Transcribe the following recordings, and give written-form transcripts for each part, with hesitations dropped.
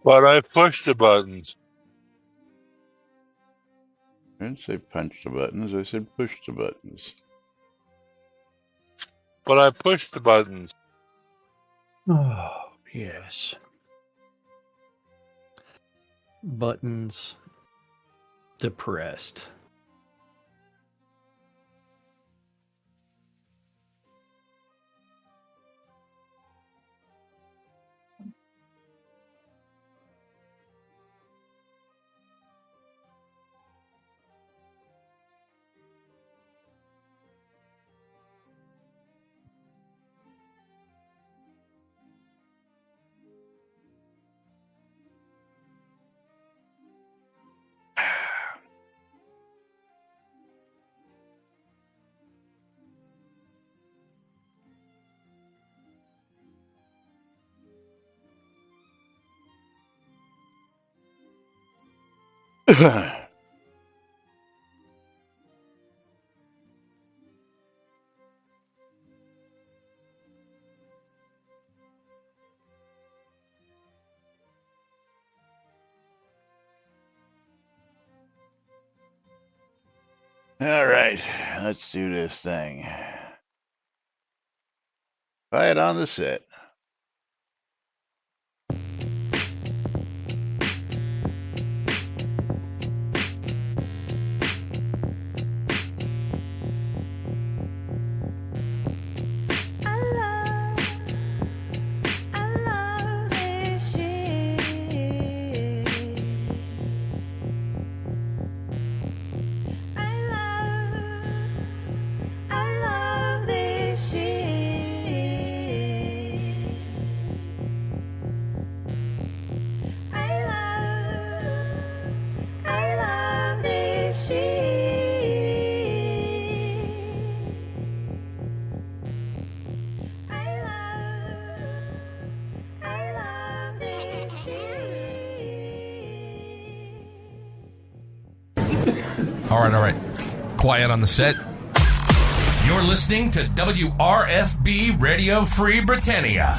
But I pushed the buttons. I didn't say punch the buttons. I said push the buttons. But I pushed the buttons. Oh, yes. Buttons. Depressed. All right, let's do this thing. Quiet on the set. All right. Quiet on the set. You're listening to WRFB Radio Free Britannia.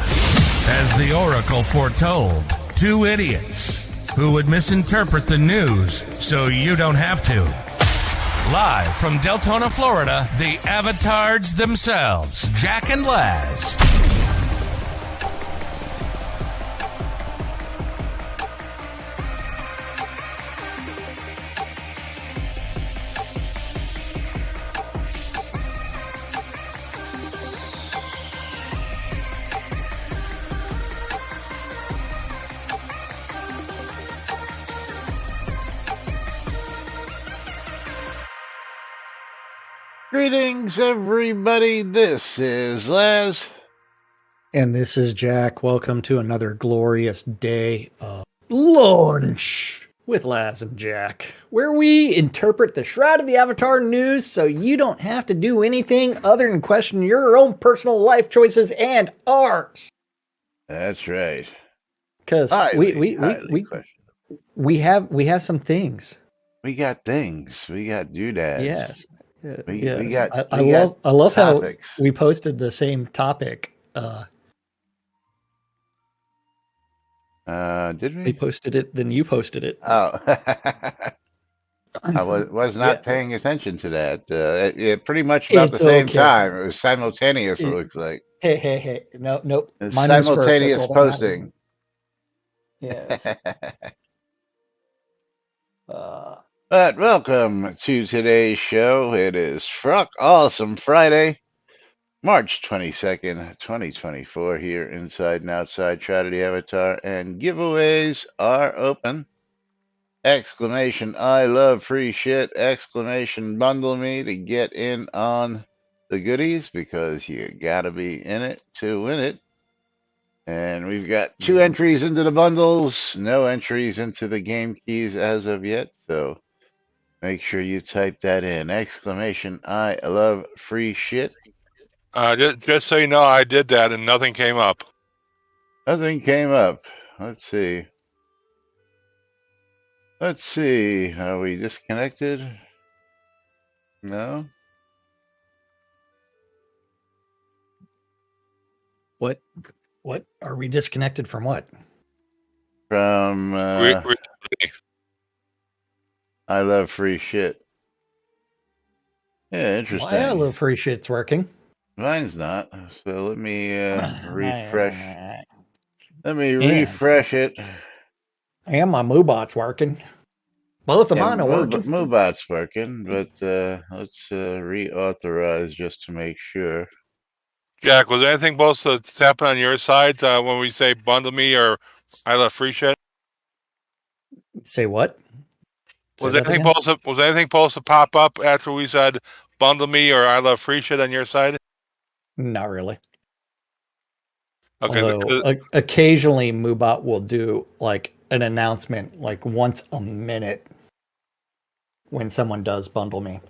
As the Oracle foretold, two idiots who would misinterpret the news so you don't have to. Live from Deltona, Florida, the avatars themselves, Jack and Laz. Greetings, everybody. This is Laz. And this is Jack. Welcome to another glorious day of lunch with Laz and Jack, where we interpret the Shroud of the Avatar news so you don't have to do anything other than question your own personal life choices and ours. That's right. Because we have some things. We got things. We got doodads. Yes. Yes. I love topics. How we posted the same topic. Did we? We posted it, then you posted it. Oh, I was not paying attention to that. It pretty much about the same time. It was simultaneous. It looks like. Hey! Nope. Simultaneous posting. Yes. But welcome to today's show. It is Fruck Awesome Friday, March 22nd, 2024, here inside and outside Shroud of the Avatar, and giveaways are open. Exclamation, I love free shit. Exclamation, bundle me to get in on the goodies, because you gotta be in it to win it. And we've got 2 entries into the bundles, no entries into the game keys as of yet, so make sure you type that in. Exclamation, I love free shit. Just so you know, I did that and nothing came up. Nothing came up. Let's see. Are we disconnected? No? What? Are we disconnected from what? from I Love Free Shit. Yeah, interesting. Why I Love Free Shit's working. Mine's not. So let me refresh. Let me And- refresh it. And my Moobot's working. Both of mine are working. Moobot's working, but let's reauthorize just to make sure. Jack, was anything supposed to happen on your side when we say bundle me or I love free shit? Say what? Say Was that anything again? supposed to pop up after we said bundle me or I love free shit on your side? Not really. Okay, Although occasionally Moobot will do like an announcement like once a minute when someone does bundle me.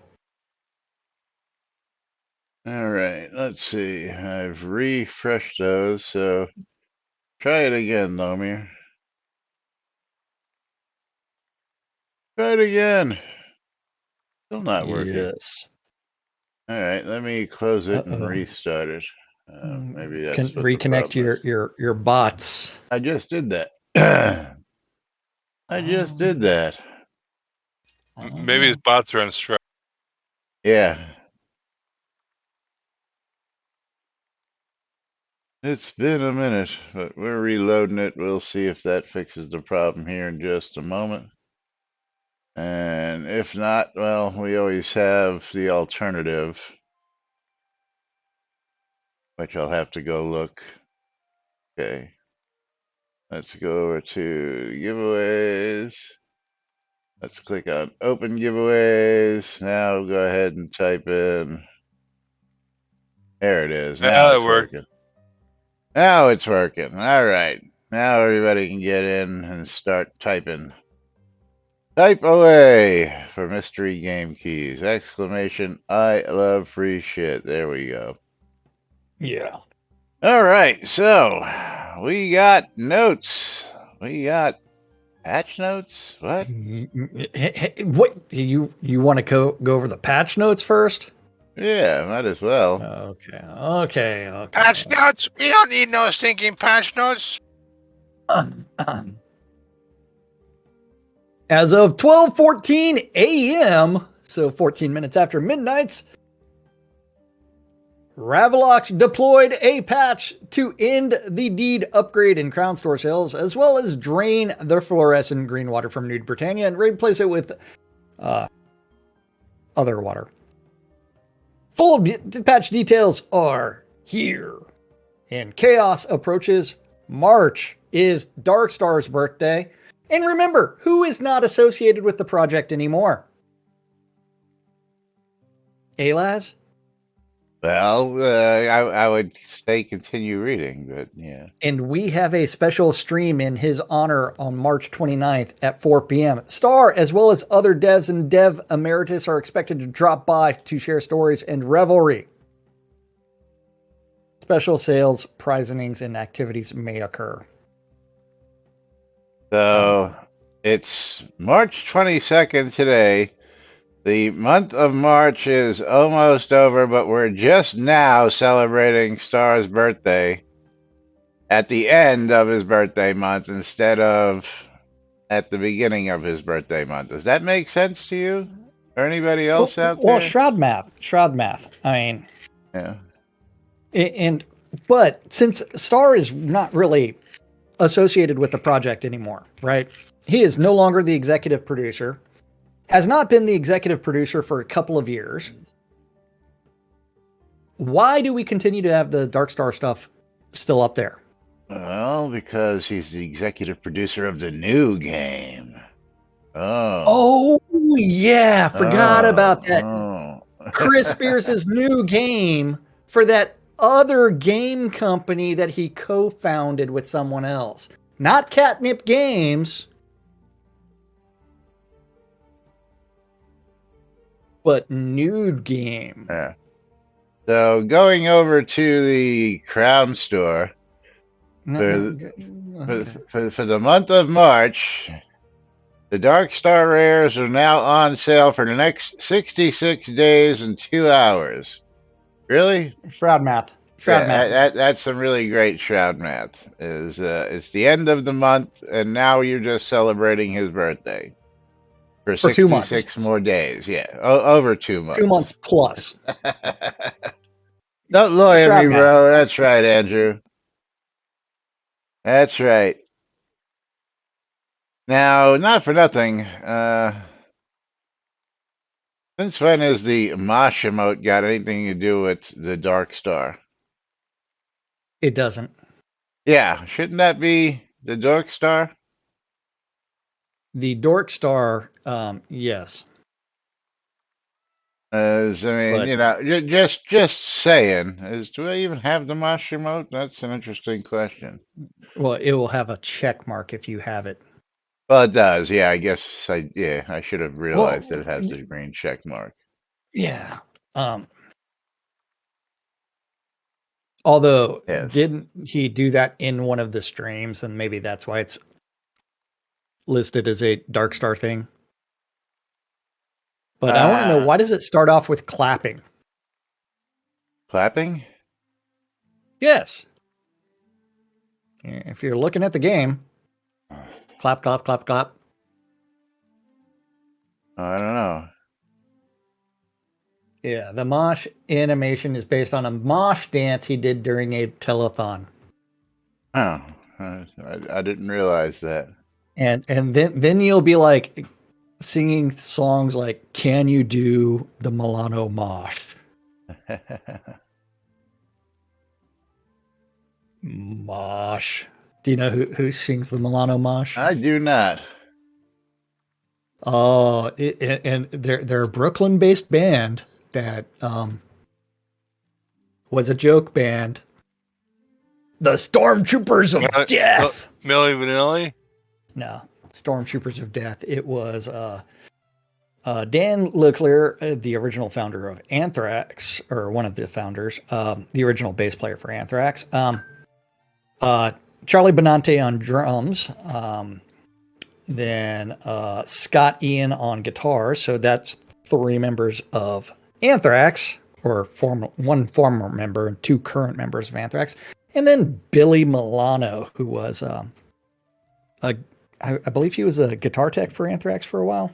All right, let's see. I've refreshed those, so try it again, Lomir. Try it again. Still not working. Yes. All right, let me close it and restart it. Maybe that's Can what reconnect the problem is. your bots. I just did that. I just did that. Maybe his bots are in Shroud. Yeah. It's been a minute, but we're reloading it. We'll see if that fixes the problem here in just a moment. And if not, well, we always have the alternative, which I'll have to go look. Okay. Let's go over to giveaways. Let's click on open giveaways. Now go ahead and type in. There it is. Now it's working. Now it's working. All right. Now everybody can get in and start typing. Type away for mystery game keys. Exclamation, I love free shit. There we go. Yeah. All right. So we got notes. We got patch notes. What? What you want to go over the patch notes first? Yeah, might as well. Okay. Patch notes? We don't need no stinking patch notes. As of 12:14 a.m., so 14 minutes after midnight, Ravalox deployed a patch to end the deed upgrade in Crown Store sales, as well as drain the fluorescent green water from New Britannia and replace it with other water. Full patch details are here. And chaos approaches. March is Darkstar's birthday. And remember, who is not associated with the project anymore? Alaz? Well, I would say continue reading, but yeah. And we have a special stream in his honor on March 29th at 4 p.m. Star, as well as other devs and dev emeritus, are expected to drop by to share stories and revelry. Special sales, prizings, and activities may occur. So it's March 22nd today. The month of March is almost over, but we're just now celebrating Star's birthday at the end of his birthday month instead of at the beginning of his birthday month. Does that make sense to you or anybody else out there? Well, Shroud math. I mean, yeah. But since Star is not really associated with the project anymore, right? He is no longer the executive producer. Has not been the executive producer for a couple of years. Why do we continue to have the Darkstar stuff still up there? Well, because he's the executive producer of the new game. Oh yeah, forgot about that. Chris Spears' new game for that other game company that he co-founded with someone else. Not Catnip Games, but Nude Game. Yeah. So going over to the Crown Store for the month of March, the Darkstar Rares are now on sale for the next 66 days and 2 hours. Really? Shroud math. Shroud math. That's some really great Shroud math. It's the end of the month, and now you're just celebrating his birthday for For 2 months. 66 more days. Yeah, over 2 months months. plus. Don't lawyer me, Shroud math. bro. That's right, Andrew. That's right. Now, not for nothing. Since when has the Mosh emote got anything to do with the Dark Star? It doesn't. Yeah, shouldn't that be the Dark Star? The Dork Star, yes. I mean, But just saying. Do I even have the Mosh emote? That's an interesting question. well, it will have a check mark if you have it. Well, it does. Yeah, I guess I should have realized that Well, it has the green check mark. yeah. Although, Yes. didn't he do that in one of the streams? And maybe that's why it's listed as a Dark Star thing. But I want to know, why does it start off with clapping? Clapping? Yes. If you're looking at the game, clap, clap, clap, clap. I don't know. Yeah, the mosh animation is based on a mosh dance he did during a telethon. Oh, I didn't realize that. And then you'll be like singing songs like "Can You Do the Milano Mosh?" Mosh. Do you know who sings the Milano Mosh? I do not. Oh, and they're a Brooklyn-based band that was a joke band. The Stormtroopers of Death. Milli Vanilli? No, Stormtroopers of Death. It was Dan Leclerc, the original founder of Anthrax, or one of the founders, the original bass player for Anthrax. Charlie Benante on drums. Then Scott Ian on guitar. So that's 3 members of Anthrax, or one former member and 2 current members of Anthrax. And then Billy Milano, who was I believe he was a guitar tech for Anthrax for a while.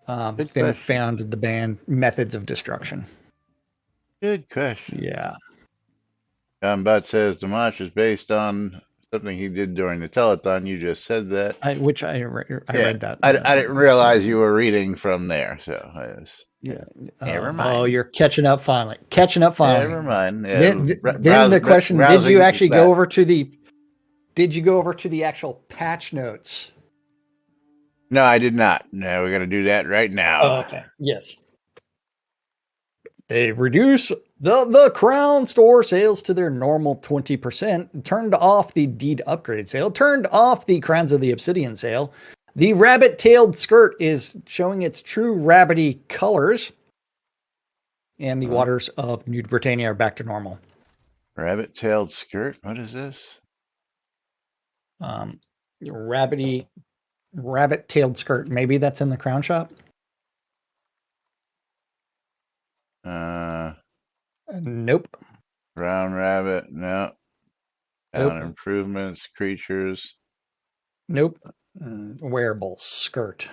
Then founded the band Methods of Destruction. Good question. Yeah. John Butt says Dimash is based on something he did during the telethon. You just said that. I read that. I didn't realize you were reading from there. So yeah. Never mind. Oh, you're catching up finally. Never mind. Yeah. Then the question: Did you actually go over to the? Did you go over to the actual patch notes? No, I did not. No, we're gonna do that right now. Oh, okay. Yes. They've reduced the Crown store sales to their normal 20%, turned off the Deed upgrade sale, turned off the Crowns of the Obsidian sale. The rabbit-tailed skirt is showing its true rabbity colors. And the waters of New Britannia are back to normal. Rabbit-tailed skirt? What is this? Rabbit-tailed skirt. Maybe that's in the Crown shop? Nope. Brown rabbit, no. Nope. Town improvements, creatures. Nope. Wearable skirt.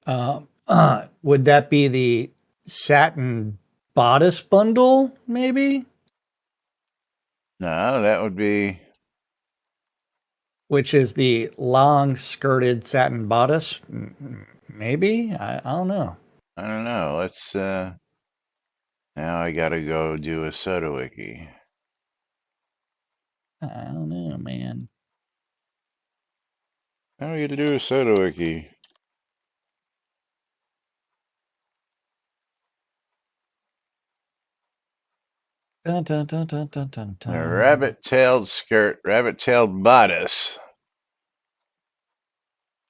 Would that be the satin bodice bundle, maybe? No, that would be... Which is the long skirted satin bodice? Maybe? I don't know. I don't know. Let's... Now I gotta go do a Soda Wiki. I don't know, man. How are you to do a Soda Wiki? Dun, dun, dun, dun, dun, dun, dun. A rabbit-tailed skirt, rabbit-tailed bodice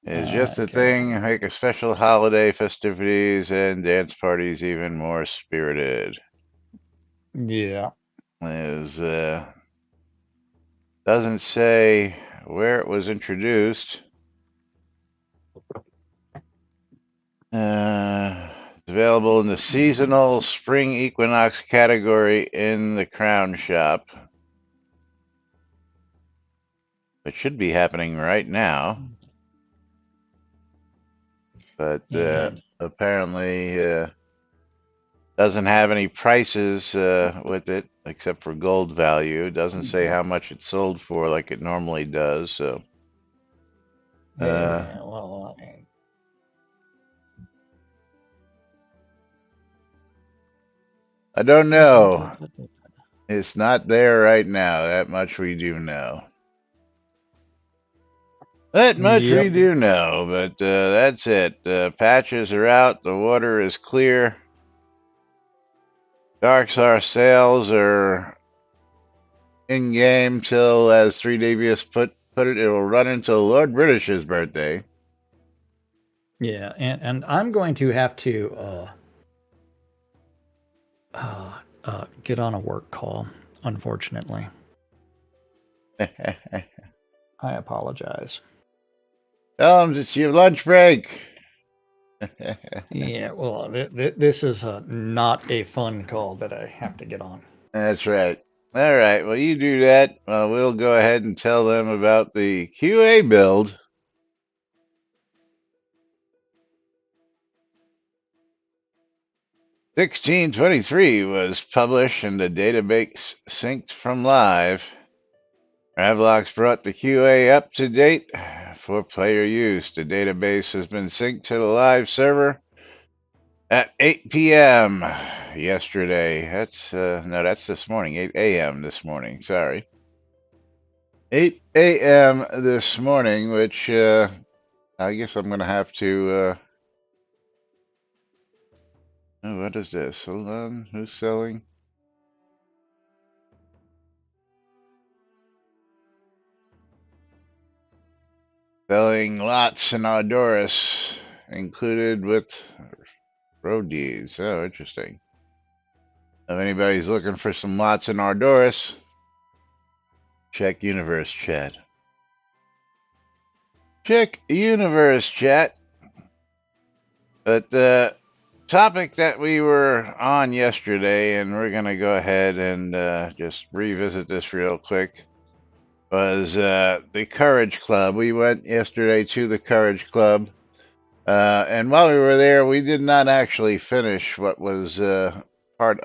is just a thing like a special holiday festivities and dance parties even more spirited. Yeah. Is doesn't say where it was introduced. available in the seasonal spring equinox category in the Crown Shop. It should be happening right now. But apparently doesn't have any prices with it except for gold value. It doesn't say how much it sold for like it normally does. So I don't know. It's not there right now. That much we do know. That much we do know, but that's it. Patches are out. The water is clear. Darkstar sales are in game till, as 3 Devious put it, it will run until Lord British's birthday. Yeah, and I'm going to have to get on a work call, unfortunately. I apologize. Tell them it's your lunch break. Yeah, well, this is not a fun call that I have to get on. That's right. All right, well, you do that. We'll go ahead and tell them about the QA build. "1623 was published and the database synced from live. Ravlox brought the QA up to date for player use. The database has been synced to the live server at 8 p.m. yesterday. That's this morning, 8 a.m. this morning. Sorry. 8 a.m. this morning, which I guess I'm going to have to... Oh, what is this? Hold on. Who's selling? Selling lots in Ardoris, included with Rodies. Oh, interesting. If anybody's looking for some lots in Ardoris, check Universe Chat. Check Universe Chat. But the topic that we were on yesterday, and we're going to go ahead and just revisit this real quick, was the Courage Club. We went yesterday to the Courage Club, and while we were there, we did not actually finish what was part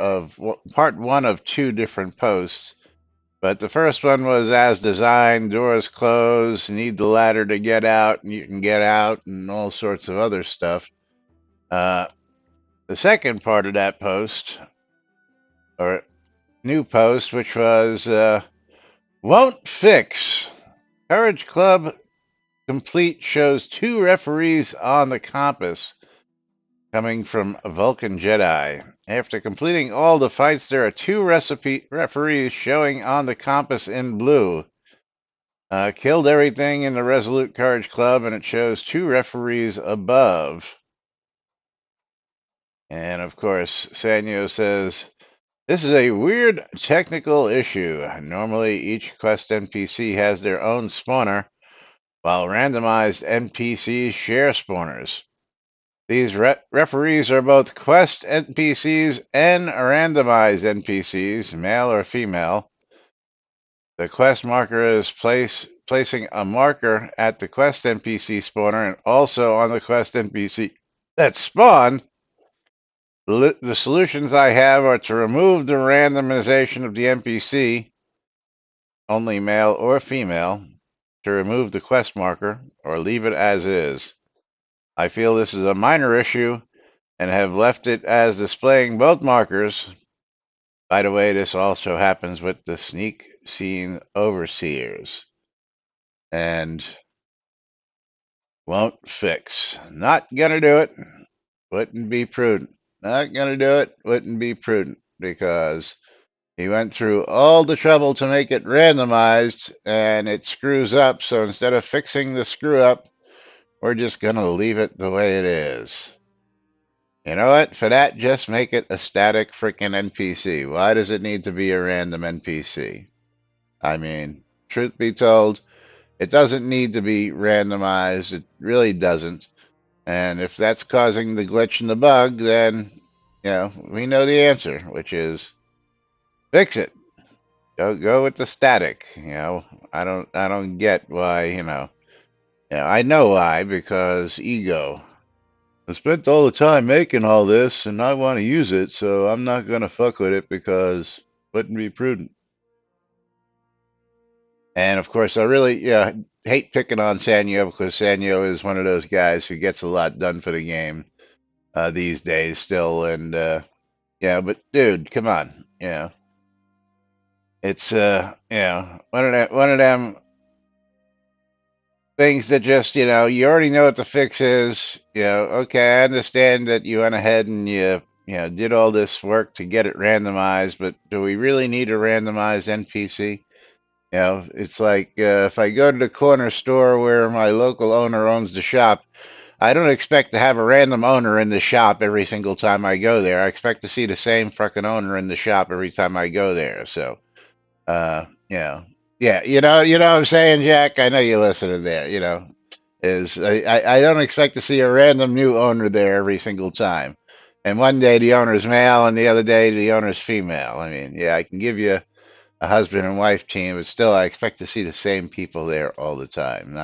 one of two different posts. But the first one was as designed, doors closed, need the ladder to get out, and you can get out, and all sorts of other stuff. The second part of that post, or new post, which was won't fix. Courage Club complete shows 2 referees on the compass coming from Vulcan Jedi. After completing all the fights, there are 2 referees showing on the compass in blue. Killed everything in the Resolute Courage Club, and it shows 2 referees above. And of course, Sanyo says, this is a weird technical issue. Normally, each quest NPC has their own spawner, while randomized NPCs share spawners. These referees are both quest NPCs and randomized NPCs, male or female. The quest marker is placing a marker at the quest NPC spawner and also on the quest NPC that spawned. The solutions I have are to remove the randomization of the NPC, only male or female, to remove the quest marker, or leave it as is. I feel this is a minor issue and have left it as displaying both markers. By the way, this also happens with the sneak scene overseers. And won't fix. Not gonna do it. Wouldn't be prudent. Not gonna do it. Wouldn't be prudent because he went through all the trouble to make it randomized and it screws up. So instead of fixing the screw up, we're just going to leave it the way it is. You know what? For that, just make it a static freaking NPC. Why does it need to be a random NPC? I mean, truth be told, it doesn't need to be randomized. It really doesn't. And if that's causing the glitch and the bug, then we know the answer, which is fix it. Go with the static. I don't get why. I know why, because ego. I spent all the time making all this, and I want to use it, so I'm not gonna fuck with it because wouldn't be prudent. And of course, I really hate picking on Sanyo because Sanyo is one of those guys who gets a lot done for the game these days still. And but dude, come on, it's one of them things that just you already know what the fix is. Okay, I understand that you went ahead and you did all this work to get it randomized, but do we really need a randomized NPC? It's like if I go to the corner store where my local owner owns the shop, I don't expect to have a random owner in the shop every single time I go there. I expect to see the same fucking owner in the shop every time I go there. So, yeah, you know what I'm saying, Jack? I know you're listening there. Is I don't expect to see a random new owner there every single time. And one day the owner's male, and the other day the owner's female. I mean, yeah, I can give you a husband and wife team, but still, I expect to see the same people there all the time.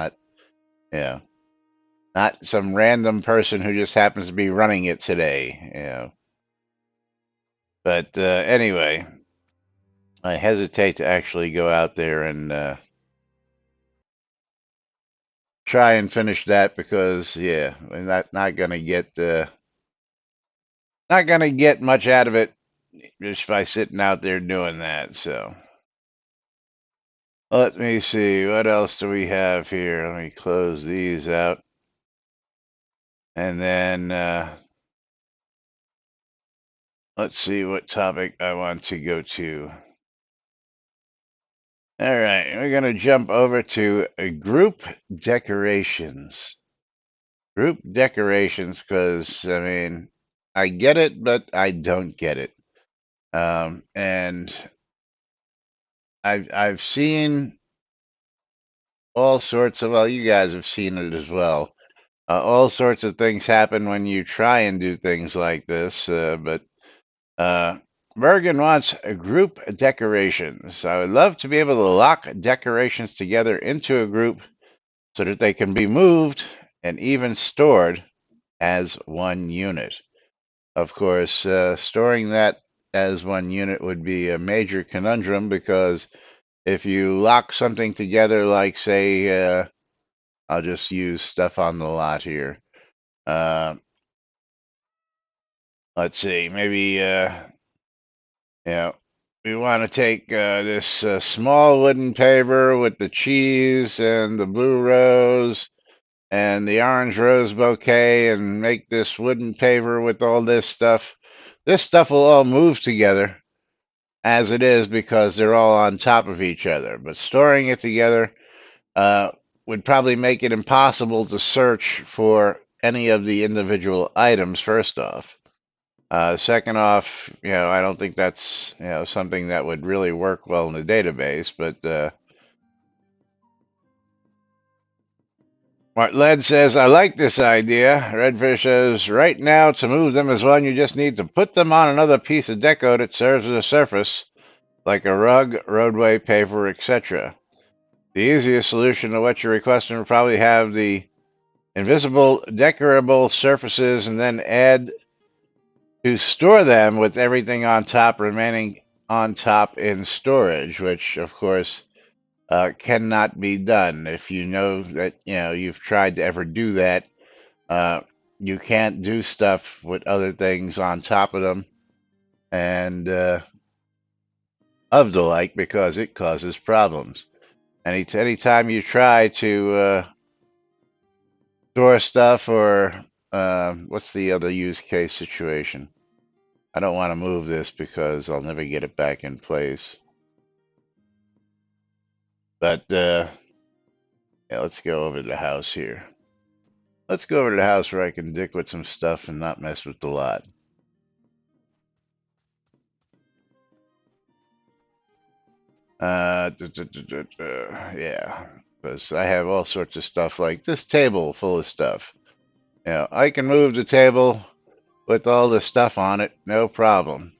Yeah, not some random person who just happens to be running it today. But anyway, I hesitate to actually go out there and try and finish that because, yeah, I'm not gonna get much out of it just by sitting out there doing that. So let me see, what else do we have here? Let me close these out. And then let's see what topic I want to go to. All right, we're going to jump over to group decorations. Group decorations, because, I mean, I get it, but I don't get it. And I've seen all sorts of, well, you guys have seen it as well. All sorts of things happen when you try and do things like this, but Bergen wants group decorations. I would love to be able to lock decorations together into a group so that they can be moved and even stored as one unit. Of course, storing that as one unit would be a major conundrum because if you lock something together, like, say, I'll just use stuff on the lot here. Let's see, maybe yeah, we want to take this small wooden paver with the cheese and the blue rose and the orange rose bouquet and make this wooden paver with all this stuff. This stuff will all move together as it is because they're all on top of each other. But storing it together uh, would probably make it impossible to search for any of the individual items, first off. Second off, I don't think that's something that would really work well in the database. But Martled says, I like this idea. Redfish says, right now, to move them as one, you just need to put them on another piece of deco that serves as a surface, like a rug, roadway, paver, etc. The easiest solution to what you're requesting will probably have the invisible decorable surfaces and then add to store them with everything on top remaining on top in storage, which of course cannot be done. If you know that you've tried to ever do that, you can't do stuff with other things on top of them and of the like because it causes problems. Anytime you try to store stuff or what's the other use case situation? I don't want to move this because I'll never get it back in place. But yeah, let's go over to the house here. Let's go over to the house where I can dick with some stuff and not mess with the lot. Yeah, because I have all sorts of stuff like this table full of stuff. I can move the table with all the stuff on it, no problem.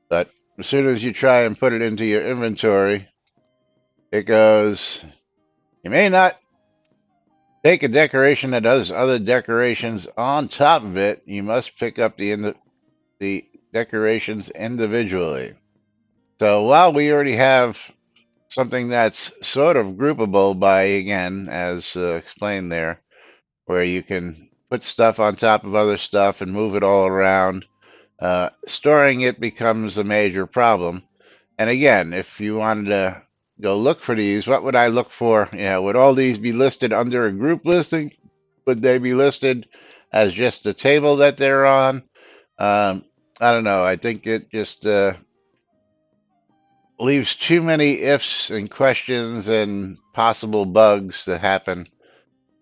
But as soon as you try and put it into your inventory, it goes, you may not take a decoration that has other decorations on top of it. You must pick up the decorations individually. So while we already have something that's sort of groupable by, again, as explained there, where you can put stuff on top of other stuff and move it all around, storing it becomes a major problem. And again, if you wanted to go look for these, what would I look for? Would all these be listed under a group listing? Would they be listed as just the table that they're on? I don't know. I think it just leaves too many ifs and questions and possible bugs to happen.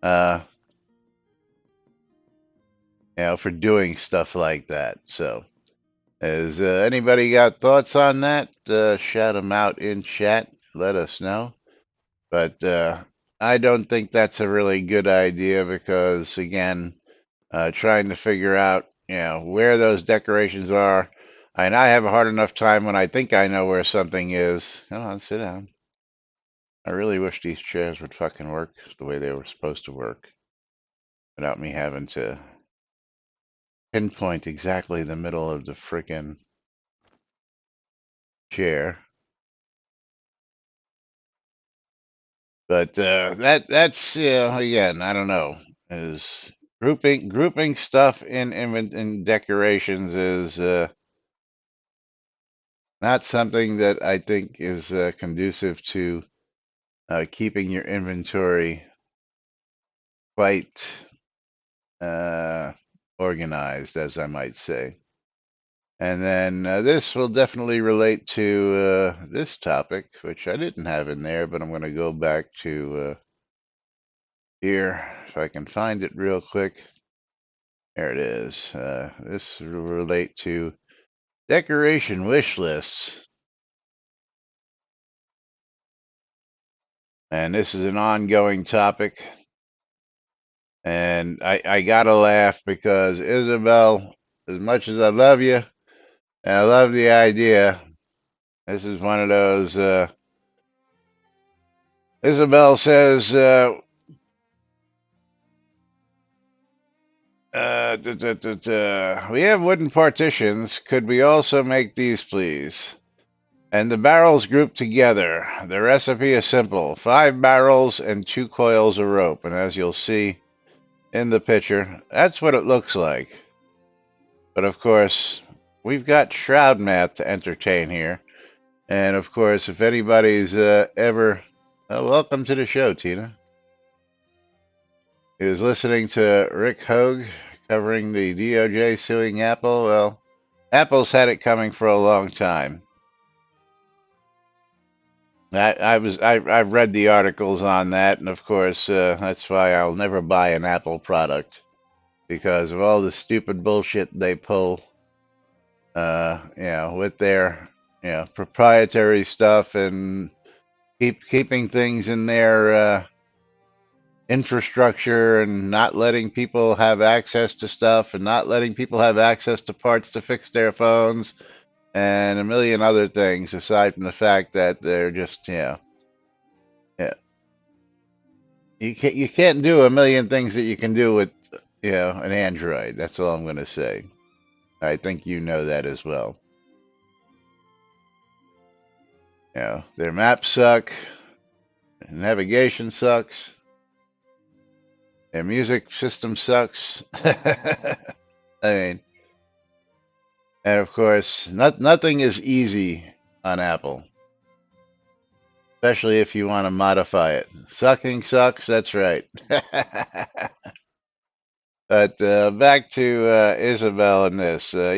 Uh, for doing stuff like that. So, has anybody got thoughts on that? Shout them out in chat. Let us know. But I don't think that's a really good idea because, again, trying to figure out, where those decorations are. And I have a hard enough time when I think I know where something is. Come on, sit down. I really wish these chairs would fucking work the way they were supposed to work without me having to pinpoint exactly the middle of the frickin' chair. But that's again, I don't know. Is grouping stuff in decorations is not something that I think is conducive to keeping your inventory quite organized, as I might say. And then this will definitely relate to this topic, which I didn't have in there, but I'm going to go back to here if I can find it real quick. There it is. This will relate to decoration wish lists. And this is an ongoing topic. And I gotta laugh because Isabel, as much as I love you and I love the idea, this is one of those. Isabel says, we have wooden partitions. Could we also make these, please? And the barrels grouped together. The recipe is simple: 5 barrels and 2 coils of rope. And as you'll see in the picture, that's what it looks like. But of course, we've got Shroud math to entertain here. And of course, if anybody's ever... welcome to the show, Tina. He was listening to Rick Hogue covering the DOJ suing Apple. Well, Apple's had it coming for a long time. I've read the articles on that, and of course that's why I'll never buy an Apple product because of all the stupid bullshit they pull. With their proprietary stuff and keeping things in their infrastructure and not letting people have access to stuff and not letting people have access to parts to fix their phones and a million other things aside from the fact that they're just you can't do a million things that you can do with an Android. That's all I'm going to say. I think you know that as well. Their maps suck, navigation sucks, their music system sucks. I mean, and of course, nothing is easy on Apple, especially if you want to modify it. Sucking sucks, that's right. But back to Isabel and this. All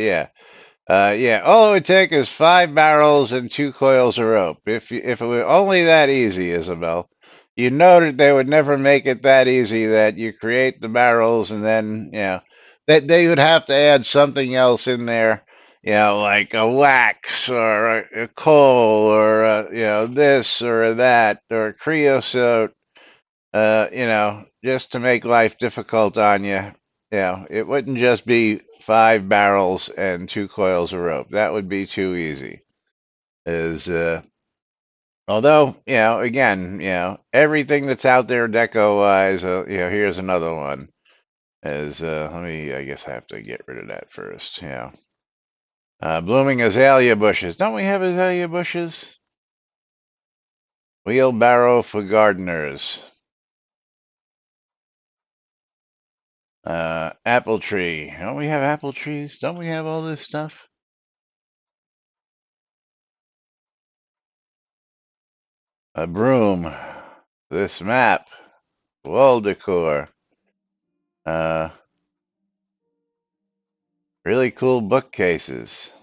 it would take is 5 barrels and 2 coils of rope. If it were only that easy, Isabel, you know that they would never make it that easy. That you create the barrels and then that they would have to add something else in there, like a wax or a coal or this or that or creosote, just to make life difficult on you. it wouldn't just be 5 barrels and 2 coils of rope. That would be too easy. Is although, again, everything that's out there deco wise, here's another one. Is I guess I have to get rid of that first. Blooming azalea bushes. Don't we have azalea bushes? Wheelbarrow for gardeners. Apple tree. Don't we have apple trees? Don't we have all this stuff? A broom. This map. Wall decor. Really cool bookcases.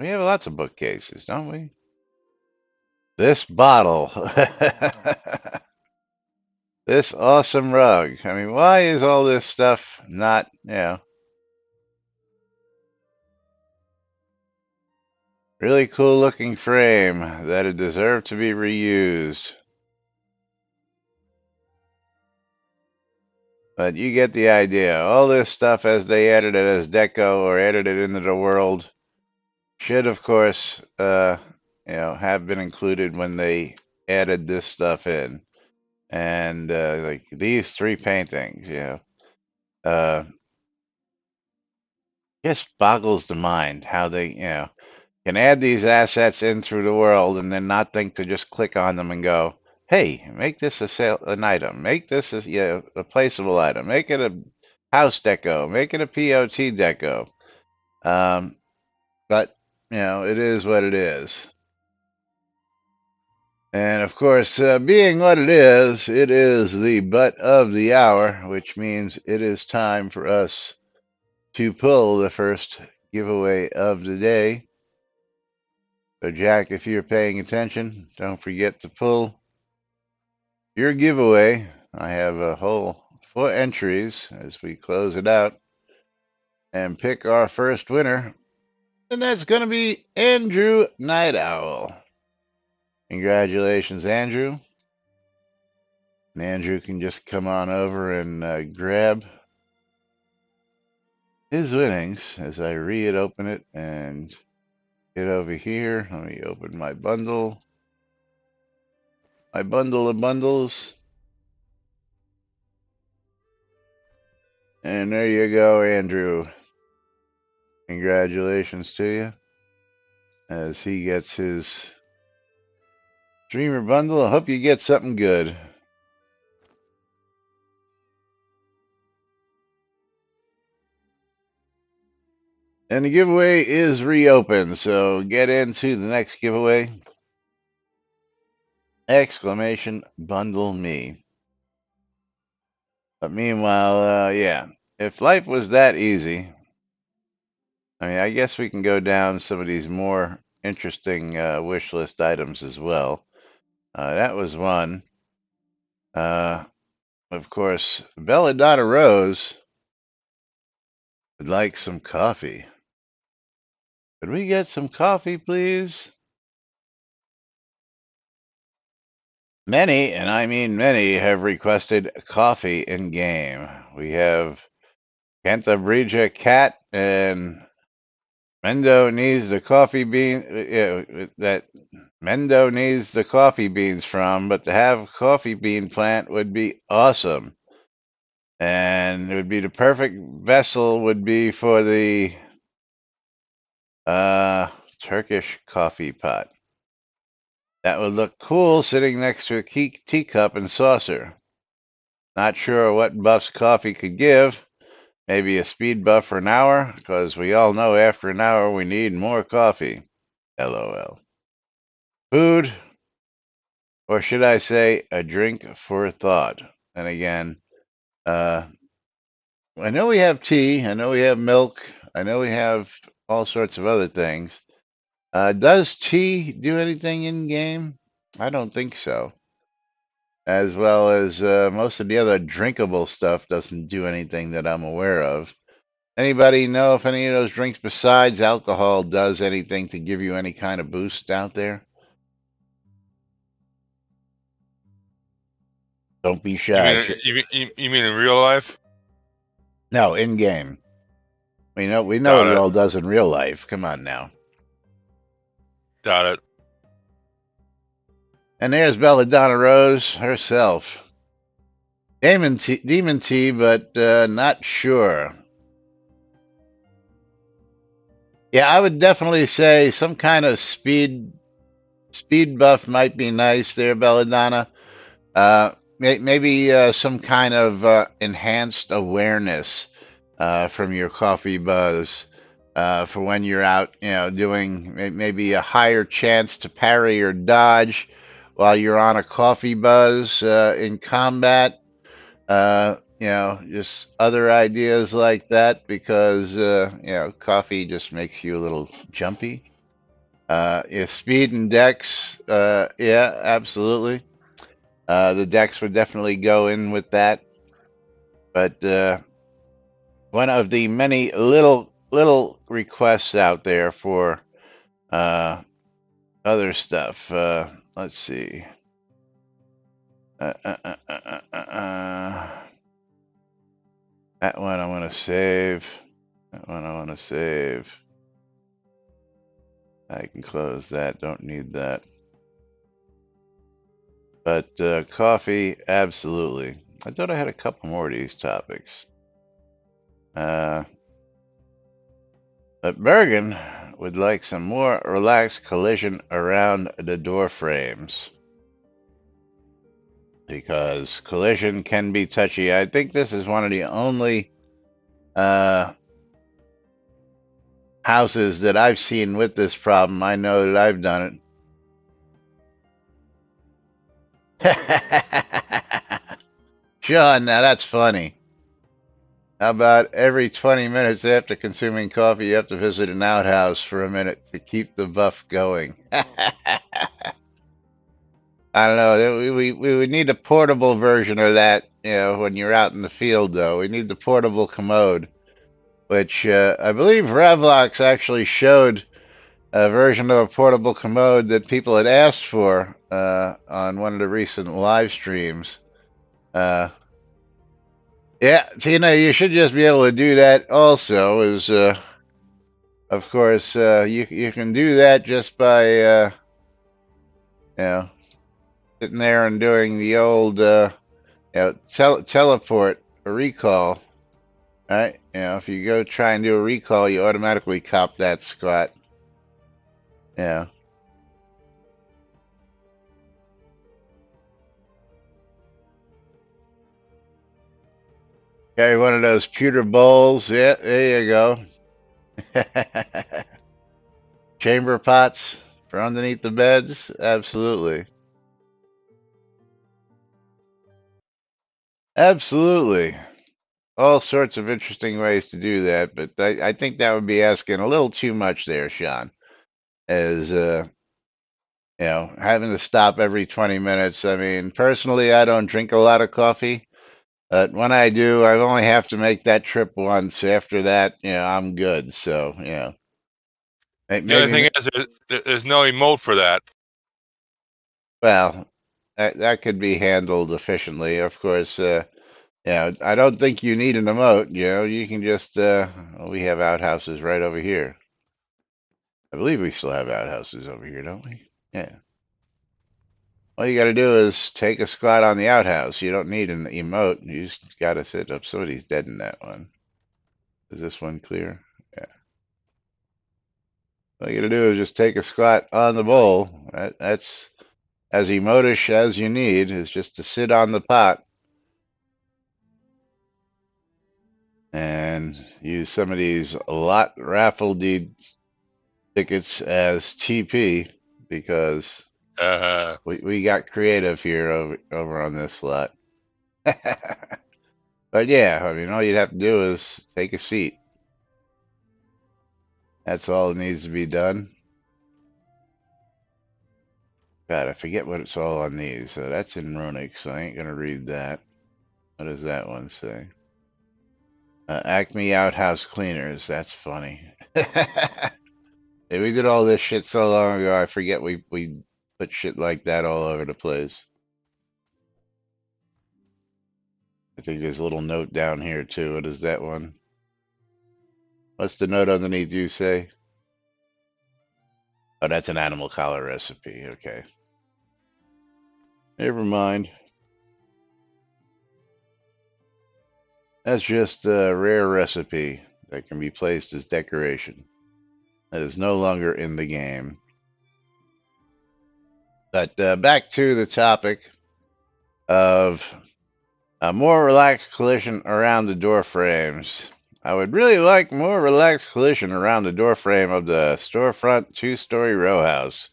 We have lots of bookcases, don't we? This bottle. This awesome rug. I mean, why is all this stuff not, really cool looking frame that it deserved to be reused? But you get the idea. All this stuff, as they added it as deco or added it into the world, should, of course, have been included when they added this stuff in. And like these 3 paintings, just boggles the mind how they, can add these assets in through the world and then not think to just click on them and go, hey, make this an item, make this a placeable item, make it a house deco, make it a POT deco. But it is what it is. And of course, being what it is the butt of the hour, which means it is time for us to pull the first giveaway of the day. So, Jack, if you're paying attention, don't forget to pull your giveaway. I have a whole 4 entries as we close it out and pick our first winner. And that's going to be Andrew Night Owl. Congratulations, Andrew. And Andrew can just come on over and grab his winnings as I open it and get over here. Let me open my bundle. My bundle of bundles. And there you go, Andrew. Congratulations to you as he gets his Dreamer bundle. I hope you get something good. And the giveaway is reopened, so get into the next giveaway. Exclamation bundle me. But meanwhile, if life was that easy, I mean, I guess we can go down some of these more interesting wish list items as well. That was one. Of course, Belladonna Rose would like some coffee. Could we get some coffee, please? Many, and I mean many, have requested coffee in game. We have Cantabrija Cat and Mendo needs the coffee bean that Mendo needs the coffee beans from, but to have a coffee bean plant would be awesome. And it would be the perfect vessel would be for the Turkish coffee pot. That would look cool sitting next to a teacup and saucer. Not sure what buffs coffee could give. Maybe a speed buff for an hour, because we all know after an hour we need more coffee. LOL. Food, or should I say a drink for thought. And again, I know we have tea, I know we have milk, I know we have all sorts of other things. Does tea do anything in game? I don't think so. As well as most of the other drinkable stuff doesn't do anything that I'm aware of. Anybody know if any of those drinks besides alcohol does anything to give you any kind of boost out there? Don't be You shy. mean you mean in real life? No, in game. We know Got what it it. all does in real life. Come on now. Got it. And there's Belladonna Rose herself. Demon tea, but not sure. Yeah, I would definitely say some kind of speed buff might be nice there, Belladonna. Maybe some kind of enhanced awareness from your coffee buzz for when you're out, doing maybe a higher chance to parry or dodge while you're on a coffee buzz in combat. Just other ideas like that because coffee just makes you a little jumpy. Yeah, speed and dex, yeah, absolutely. The dex would definitely go in with that. But one of the many little requests out there for uh, other stuff. Let's see. Uh, uh, uh, uh, uh, uh, that one I want to save. That one I want to save. I can close that. Don't need that. But coffee, absolutely. I thought I had a couple more of these topics. But Bergen would like some more relaxed collision around the door frames. Because collision can be touchy. I think this is one of the only houses that I've seen with this problem. I know that I've done it. Sean, now that's funny. How about every 20 minutes after consuming coffee, you have to visit an outhouse for a minute to keep the buff going? I don't know. We would need a portable version of that, when you're out in the field, though. We need the portable commode, which I believe Revlox actually showed a version of a portable commode that people had asked for on one of the recent live streams. Yeah, Tina, you should just be able to do that also, of course, you can do that just by, you know, sitting there and doing the old, teleport, a recall, right? If you go try and do a recall, you automatically cop that squat. Yeah. Carry one of those pewter bowls. Yeah, there you go. Chamber pots for underneath the beds. Absolutely. Absolutely. All sorts of interesting ways to do that, but I think that would be asking a little too much there, Sean. As having to stop every 20 minutes. I mean, personally, I don't drink a lot of coffee, but when I do, I only have to make that trip once. After that, I'm good. So, The only maybe, thing is, there's no emote for that. well, that could be handled efficiently. Of course, I don't think you need an emote. You can just, we have outhouses right over here. I believe we still have outhouses over here, don't we? Yeah. All you got to do is take a squat on the outhouse. You don't need an emote. You just got to sit up. Somebody's dead in that one. Is this one clear? Yeah. All you got to do is just take a squat on the bowl. That's as emotish as you need, is just to sit on the pot and use some of these lot raffle deed tickets as TP because we got creative here over on this lot. But yeah, I mean, all you'd have to do is take a seat. That's all that needs to be done. God, I forget what it's all on these. So that's in Runic, so I ain't gonna read that. What does that one say? Acme Outhouse Cleaners. That's funny. Hey, we did all this shit so long ago, I forget we put shit like that all over the place. I think there's a little note down here too. What is that one? What's the note underneath you say? Oh, that's an animal collar recipe. Okay. Never mind. That's just a rare recipe that can be placed as decoration. That is no longer in the game. But back to the topic of a more relaxed collision around the door frames. I would really like more relaxed collision around the door frame of the storefront two-story row house.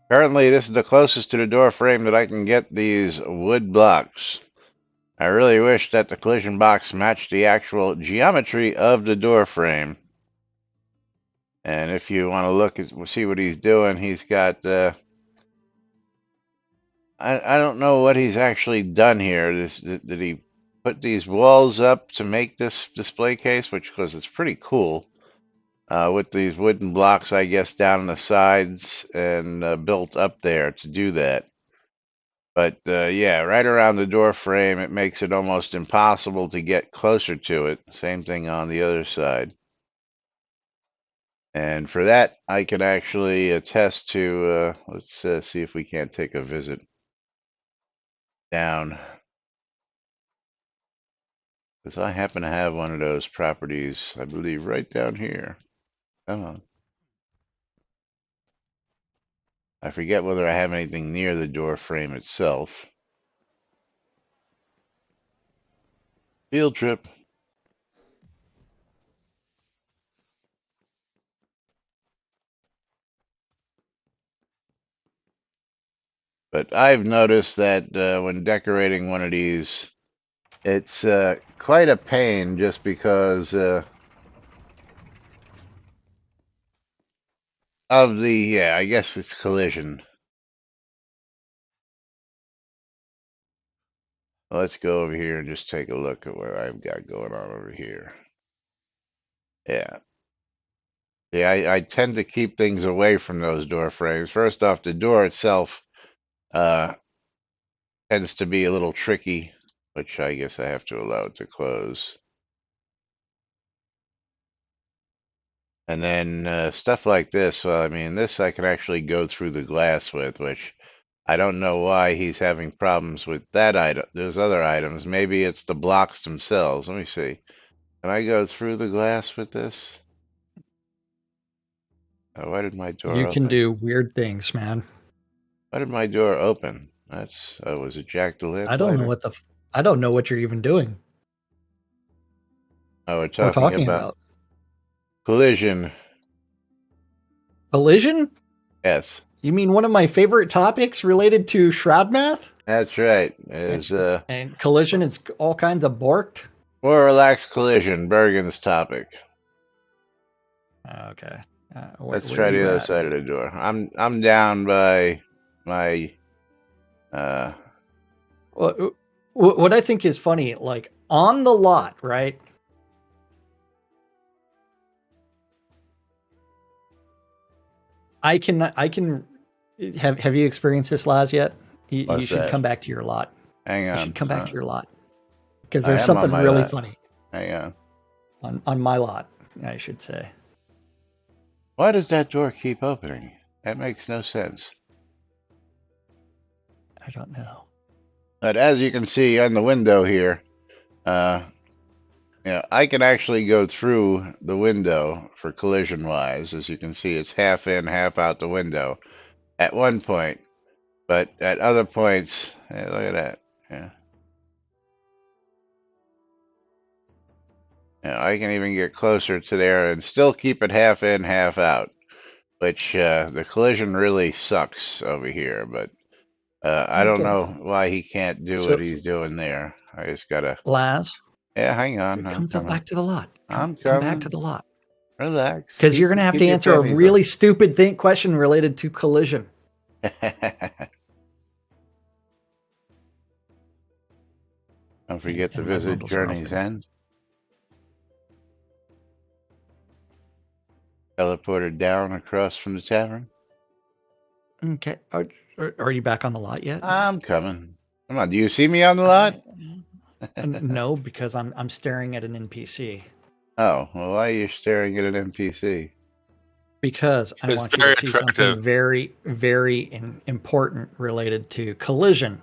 Currently, this is the closest to the door frame that I can get these wood blocks. I really wish that the collision box matched the actual geometry of the door frame. And if you want to look at see what he's doing, he's got I don't know what he's actually done here. Did he put these walls up to make this display case, which because it's pretty cool, with these wooden blocks, I guess, down on the sides and built up there to do that. But yeah, right around the door frame, it makes it almost impossible to get closer to it. Same thing on the other side. And for that, I can actually attest to, let's see if we can't take a visit down. Because I happen to have one of those properties, I believe, right down here. Come on. I forget whether I have anything near the door frame itself. Field trip. But I've noticed that when decorating one of these, it's quite a pain just because of the, yeah, I guess it's collision. Let's go over here and just take a look at what I've got going on over here. Yeah. Yeah, I tend to keep things away from those door frames. First off, the door itself tends to be a little tricky, which I guess I have to allow it to close. And then stuff like this, well, I mean, this I can actually go through the glass with, which I don't know why he's having problems with that item. Those other items. Maybe it's the blocks themselves. Let me see. Can I go through the glass with this? Oh, why did my door You can open? do weird things, man. Why did my door open? That's, was it Jack the I don't know Lamplighter? what I don't know what you're even doing. Oh, we're We're talking talking about about collision. collision? Yes, You mean one of my favorite topics related to shroud math? that's right. Is And collision is all kinds of borked. more relaxed collision, Bergen's topic. Okay. Let's Where try are the you other at? side of the door. I'm down by my What I think is funny, like on the lot, right? I can have you experienced this, Laz, yet? You what's should that? come back to your lot. Hang You on. should come back to your lot because I there's am on something my really lot. funny Hang on. on my lot, I should say. Why does that door keep opening? That makes no sense. I don't know. But as you can see on the window here, I can actually go through the window for collision wise. As you can see, it's half in, half out the window at one point. But at other points, hey, look at that. Yeah. I can even get closer to there and still keep it half in, half out. Which the collision really sucks over here. But I don't Okay. know why he can't do So, what he's doing there. I just gotta. Laz, Yeah, hang on. I'm come coming. back to the lot. I'm Come back to coming. the lot. Relax. Because you're going to have to your answer a panties really stupid question related to collision. on. Don't forget to And my visit bundles are Journey's open. End. Teleported down across from the tavern. Okay. Are you back on the lot yet? I'm coming. Come on, do you see me on the lot? No, because I'm staring at an NPC. Oh, well, why are you staring at an NPC? Because I It's want you to very see attractive. something very, very important related to collision.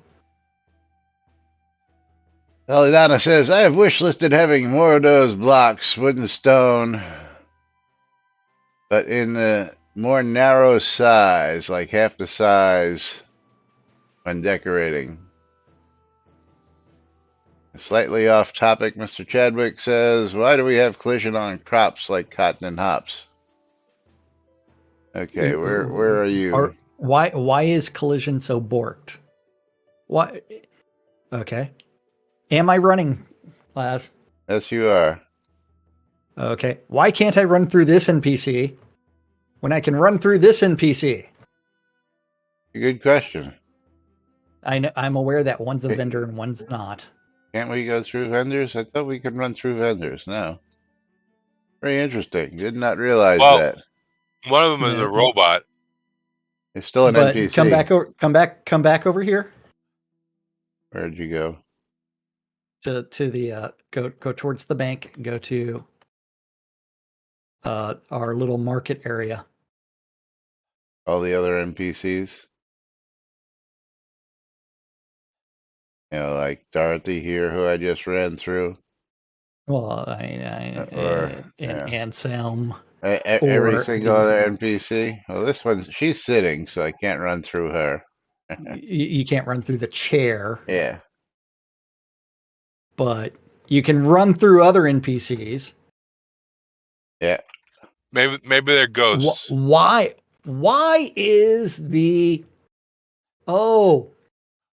Belladonna says, I have wish listed having more of those blocks, wood and stone, but in the more narrow size, like half the size when decorating. Slightly off topic, Mr. Chadwick says, why do we have collision on crops like cotton and hops? Okay, where are you? Why is collision so borked? Why? Okay. Am I running, Laz? Yes, you are. Okay. Why can't I run through this NPC when I can run through this NPC? Good question. I know, I'm aware that one's a vendor and one's not. Can't we go through vendors? I thought we could run through vendors. No. Very interesting. Did not realize Well, that. one of them is a robot. It's still an But NPC. come back over here Where'd you go? to the go towards the bank. Go to our little market area. All the other NPCs? You know, like Dorothy here, who I just ran through. Well, Yeah. Anselm. Every or single other NPC? Well, this one, she's sitting, so I can't run through her. You can't run through the chair, Yeah. but you can run through other NPCs. Yeah. Maybe they're ghosts. Why is the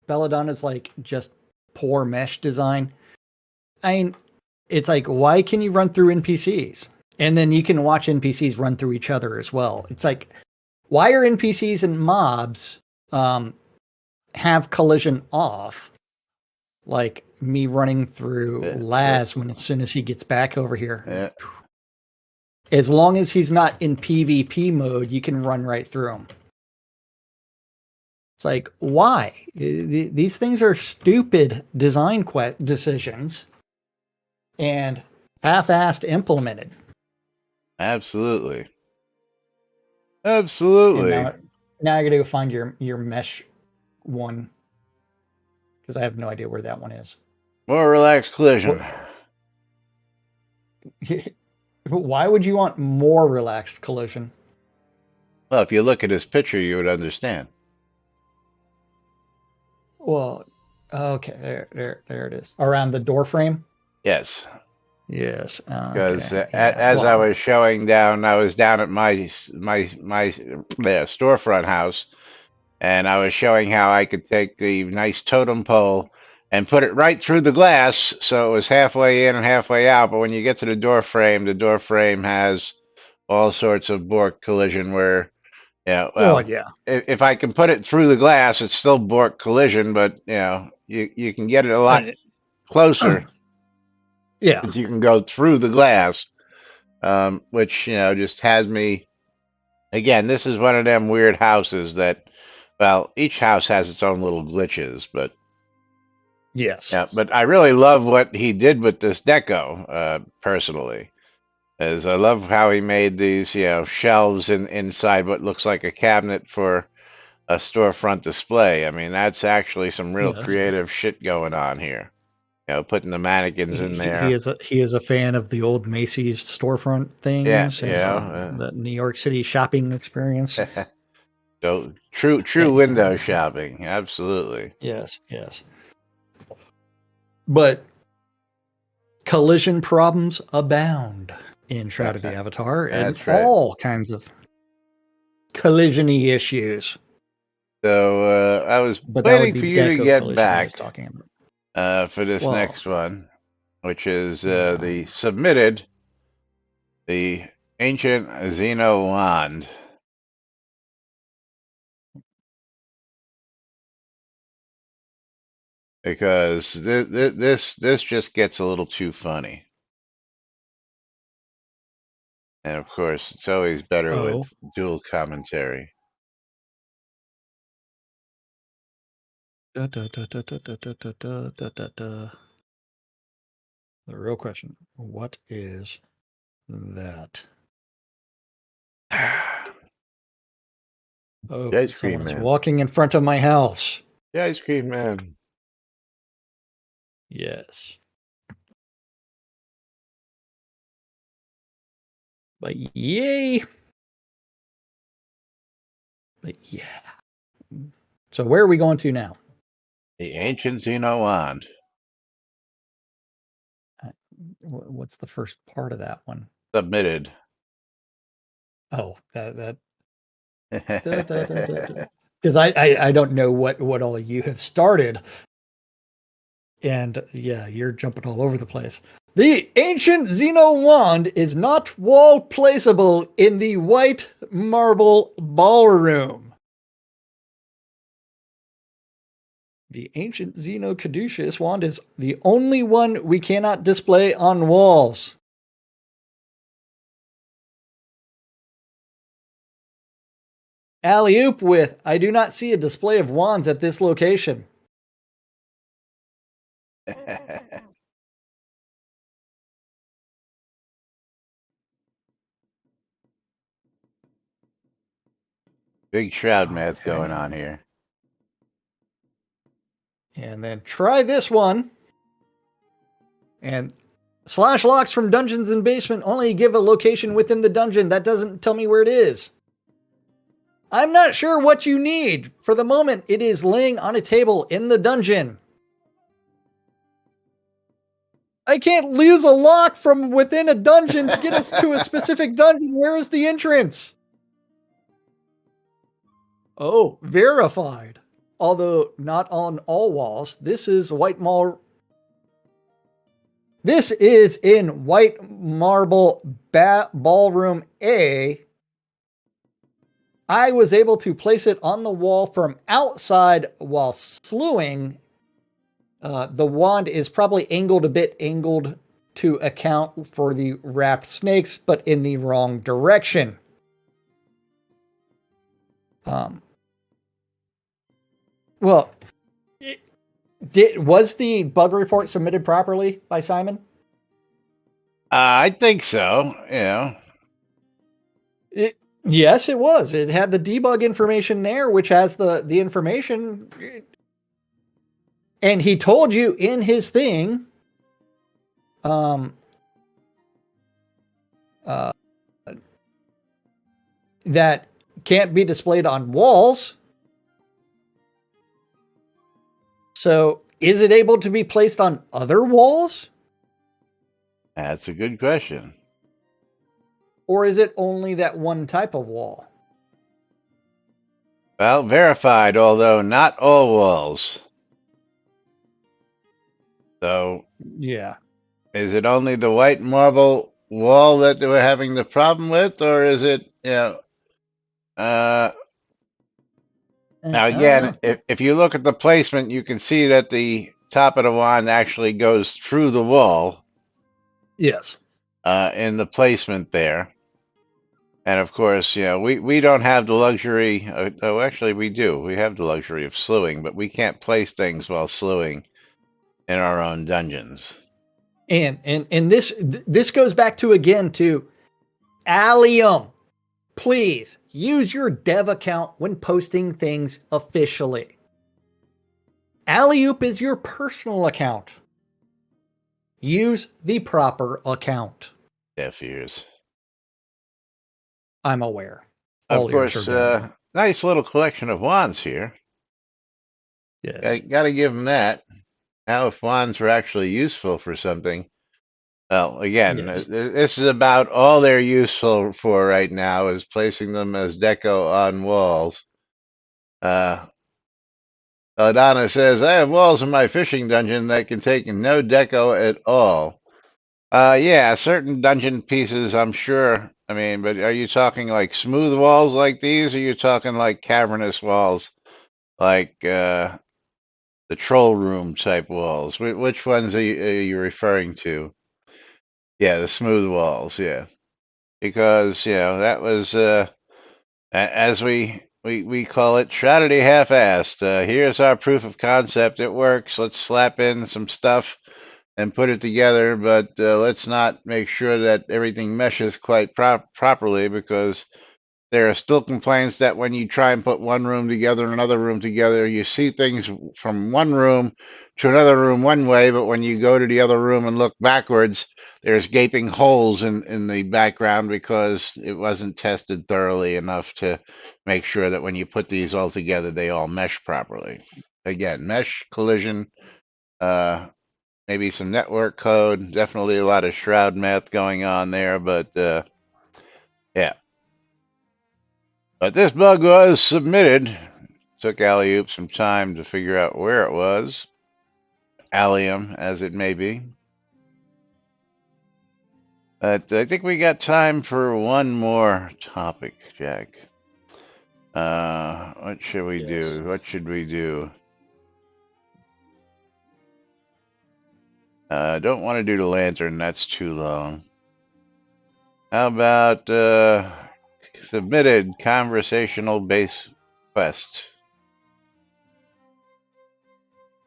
Belladonna's like just poor mesh design? I mean, it's like, why can you run through NPCs? And then you can watch NPCs run through each other as well. It's like, why are NPCs and mobs have collision off? Like me running through Laz when as soon as he gets back over here. Yeah. As long as he's not in PvP mode, you can run right through him. It's like, why? These things are stupid design decisions and half-assed implemented. Absolutely. Absolutely. And now I gotta go find your mesh one because I have no idea where that one is. More relaxed collision. Why would you want more relaxed collision? Well, if you look at his picture, you would understand. Well, okay, there it is. Around the door frame? Yes. Yes. Because I was showing down, I was down at my storefront house, and I was showing how I could take the nice totem pole and put it right through the glass, so it was halfway in and halfway out. But when you get to the door frame has all sorts of bork collision where, if I can put it through the glass, it's still bork collision, but you can get it a lot closer. Yeah, because you can go through the glass, which just has me. Again, this is one of them weird houses that, well, each house has its own little glitches, but yes, yeah. But I really love what he did with this deco, personally, as I love how he made these, shelves inside what looks like a cabinet for a storefront display. I mean, that's actually some real creative shit going on here. Putting the mannequins in there. He is a fan of the old Macy's storefront things. Yeah, the New York City shopping experience. So true window shopping, absolutely. Yes. But collision problems abound in Shroud of the Avatar, and all kinds of collision-y issues. So I was waiting for you to get back. I was talking about. For this next one, which is the submitted, the ancient Xeno wand. Because this just gets a little too funny. And of course, it's always better with dual commentary. The real question: what is that? Oh, The ice cream someone is man. walking in front of my house. The ice cream man. Yes. But yay. But yeah. So where are we going to now? The ancient Xeno wand. What's the first part of that one? Submitted. Oh, that because I don't know what all you have started, and yeah, you're jumping all over the place. The ancient Xeno wand is not wall placeable in the white marble ballroom. The ancient Xeno caduceus wand is the only one we cannot display on walls. Alley-oop with, I do not see a display of wands at this location. Big Shroud math Okay. going on here. And then try this one. And slash locks from dungeons and basement only give a location within the dungeon. That doesn't tell me where it is. I'm not sure what you need. For the moment, it is laying on a table in the dungeon. I can't lose a lock from within a dungeon to get us to a specific dungeon. Where is the entrance? Oh, verified. Although not on all walls. This is white marble. This is in white marble ballroom A. I was able to place it on the wall from outside while slewing. The wand is probably angled to account for the wrapped snakes, but in the wrong direction. Well, was the bug report submitted properly by Simon? I think so. Yes, it was. It had the debug information there, which has the information. And he told you in his thing, that can't be displayed on walls. So, is it able to be placed on other walls? That's a good question. Or is it only that one type of wall? Well, verified, although not all walls. So, Yeah. is it only the white marble wall that they were having the problem with, or is it, now again, if you look at the placement, you can see that the top of the wand actually goes through the wall. Yes. In the placement there. And of course, we don't have the luxury. Actually, we do. We have the luxury of slewing, but we can't place things while slewing in our own dungeons. And this goes back to Allium. Please use your dev account when posting things officially. Alley-oop is your personal account. Use the proper account. Deaf ears. I'm aware. Of course, nice little collection of wands here. Yes. Got to give them that. Now, if wands are actually useful for something, well, again, Yes. this is about all they're useful for right now is placing them as deco on walls. Donna says, I have walls in my fishing dungeon that can take no deco at all. Yeah, certain dungeon pieces, I'm sure. I mean, but are you talking like smooth walls like these, or are you talking like cavernous walls, like the troll room type walls? Which ones are you referring to? Yeah, the smooth walls, yeah. Because, that was, as we call it, Shroudity half-assed. Here's our proof of concept. It works. Let's slap in some stuff and put it together, but let's not make sure that everything meshes quite properly, because there are still complaints that when you try and put one room together and another room together, you see things from one room to another room one way, but when you go to the other room and look backwards, there's gaping holes in the background because it wasn't tested thoroughly enough to make sure that when you put these all together, they all mesh properly. Again, mesh, collision, uh, maybe some network code, definitely a lot of Shroud math going on there, but yeah. But this bug was submitted. Took Alley-Oop some time to figure out where it was. Allium, as it may be. But I think we got time for one more topic, Jack. What should we do? What should we do? Don't want to do the lantern. That's too long. How about submitted conversational base quest?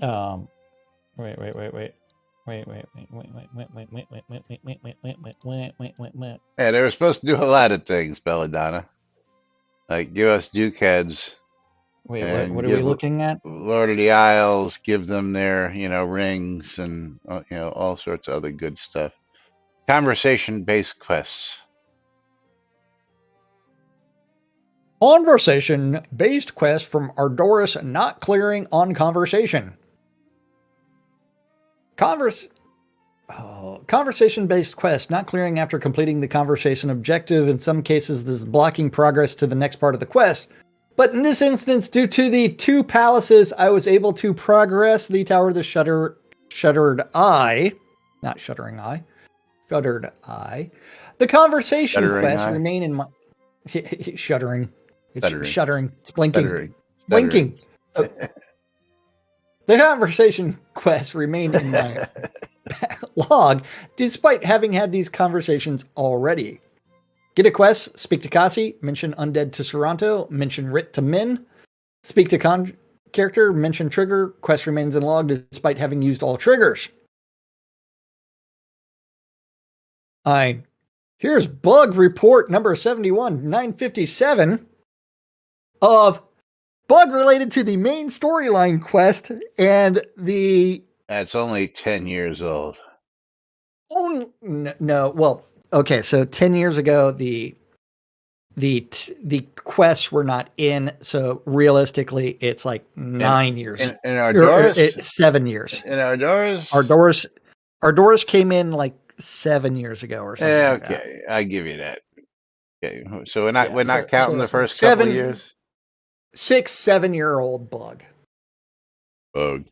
Wait. Yeah, they were supposed to do a lot of things, Belladonna. Like give us Dukeheads. Wait, And what are we give looking at? Lord of the Isles, give them their, rings and, all sorts of other good stuff. Conversation-based quests. Conversation-based quest from Ardoris not clearing on conversation. Conversation-based quest not clearing after completing the conversation objective. In some cases, this is blocking progress to the next part of the quest. But in this instance, due to the two palaces, I was able to progress the Tower of the Shuttered Eye. Not Shuddering Eye. Shuttered Eye. The conversation Shuddering quest eye? remain in my... Shuddering. It's Stuttering. shuddering. It's blinking. Stuttering. Blinking. Oh. The conversation quest remained in my log, despite having had these conversations already. Get a quest, speak to Kasi, mention undead to Saranto, mention Rit to Min, speak to character, mention trigger, quest remains in log despite having used all triggers. Here's bug report number 71-957 of bug related to the main storyline quest and the... That's only 10 years old. Oh, no. Well, okay, so 10 years ago, the quests were not in, so realistically, it's like 9 years. In Ardoris? It's 7 years. In Ardoris? Ardoris came in like 7 years ago or something. Yeah, like okay. that. I give you that. Okay, so we're not counting the first 7 couple of years? 6-7-year-old bug. Bug.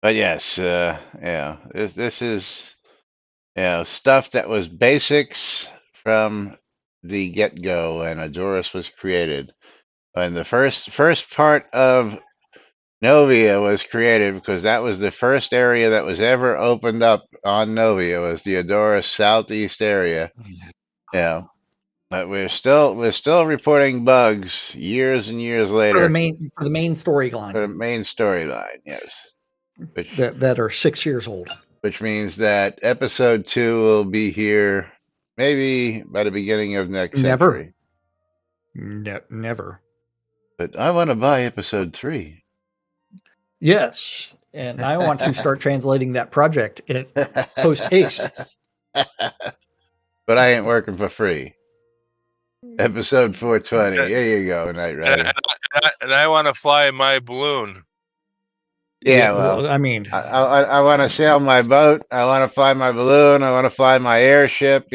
But yes, yeah, this is stuff that was basics from the get-go when Adoris was created. And the first part of Novia was created because that was the first area that was ever opened up on Novia, was the Adoris southeast area. Yeah. But we're still reporting bugs years and years later. For the main storyline. For the main storyline, yes. That are 6 years old. Which means that episode 2 will be here maybe by the beginning of next century. Never. But I want to buy episode 3. Yes. And I want to start translating that project post haste. But I ain't working for free. Episode 420. Yes. There you go, Knight Rider. And I want to fly my balloon. Yeah, well, I mean, I want to sail my boat. I want to fly my balloon. I want to fly my airship.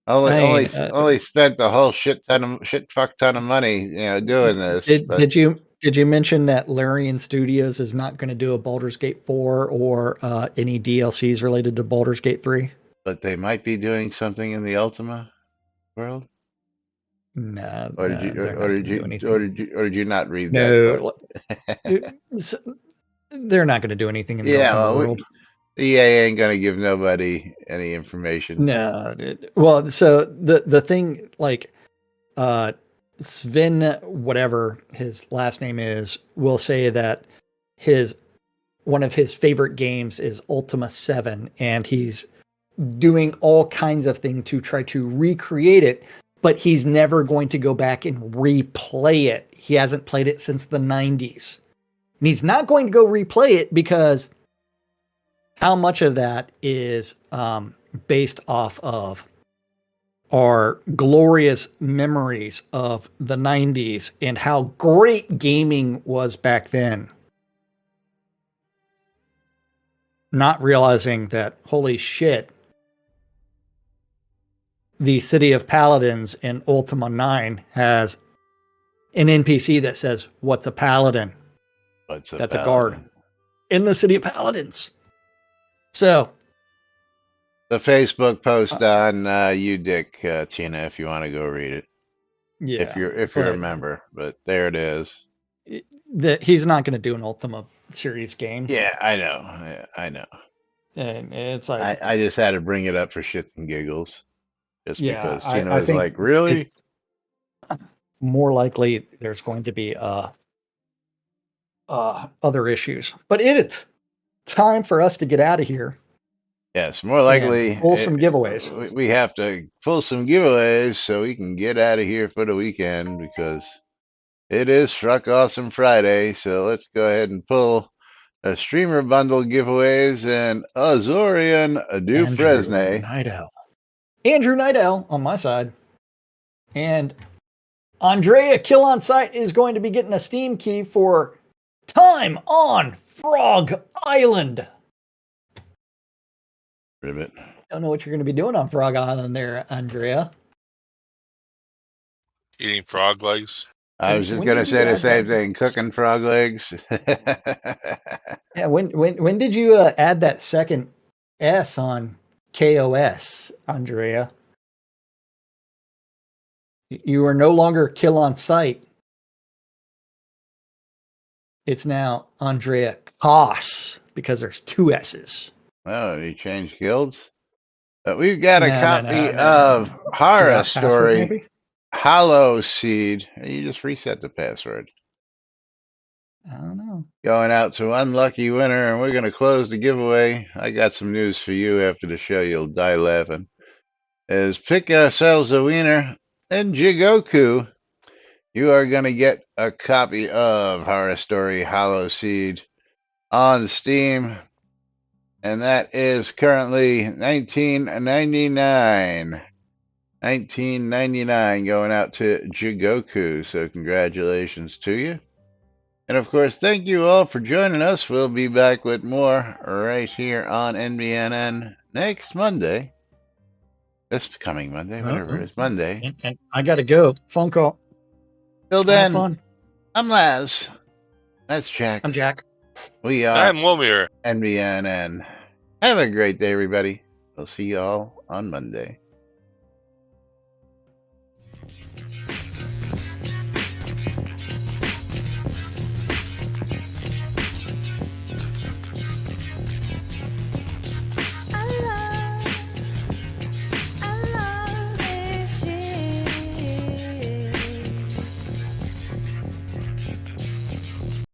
Only spent a whole shit fuck ton of money, doing this. Did you mention that Larian Studios is not going to do a Baldur's Gate 4 or any DLCs related to Baldur's Gate 3? But they might be doing something in the Ultima world. No. Or did you not read that? No. They're not going to do anything in the Ultima world. EA ain't going to give nobody any information. No. Well, so the thing, like, Sven, whatever his last name is, will say that one of his favorite games is Ultima 7, and he's doing all kinds of things to try to recreate it, but he's never going to go back and replay it. He hasn't played it since the 90s. And he's not going to go replay it because how much of that is based off of our glorious memories of the 90s and how great gaming was back then. Not realizing that, holy shit, the City of Paladins in Ultima 9 has an NPC that says, "What's a paladin?" That's a guard in the City of Paladins. So, the Facebook post on UDick, Tina, if you want to go read it. yeah, if you're a member, but there it is. He's not going to do an Ultima series game. Yeah, I know. I know. And it's like I just had to bring it up for shits and giggles, just because Tina was think like, "Really?" More likely, there's going to be other issues, but it is time for us to get out of here. Yes, more likely pull some giveaways. We have to pull some giveaways so we can get out of here for the weekend, because it is Truck Awesome Friday. So let's go ahead and pull a streamer bundle giveaways and Azorian Du Fresne. Andrew Night Owl on my side. And Andrea Kill on Sight is going to be getting a Steam key for Time on Frog Island. Ribbit. Don't know what you're going to be doing on Frog Island there, Andrea. Eating frog legs. I was just going to say the same thing, cooking frog legs. Yeah, when did you add that second S on KOS, Andrea? You are no longer Kill on Sight. It's now Andrea Koss, because there's two S's. Oh, you changed guilds? But we've got a copy of Horror Story Hollow Seed. You just reset the password. I don't know. Going out to unlucky winner, and we're going to close the giveaway. I got some news for you after the show. You'll die laughing. Is pick ourselves a winner, and Jigoku, you are going to get a copy of Horror Story Hollow Seed on Steam. And that is currently $19.99. $19.99 going out to Jigoku. So congratulations to you. And of course, thank you all for joining us. We'll be back with more right here on NBNN next Monday. This coming Monday, whatever it is, Monday. And I got to go. Phone call. Till then, I'm Laz. That's Jack. I'm Jack. We are I'm Wilmir. NBNN. Have a great day, everybody. We'll see you all on Monday.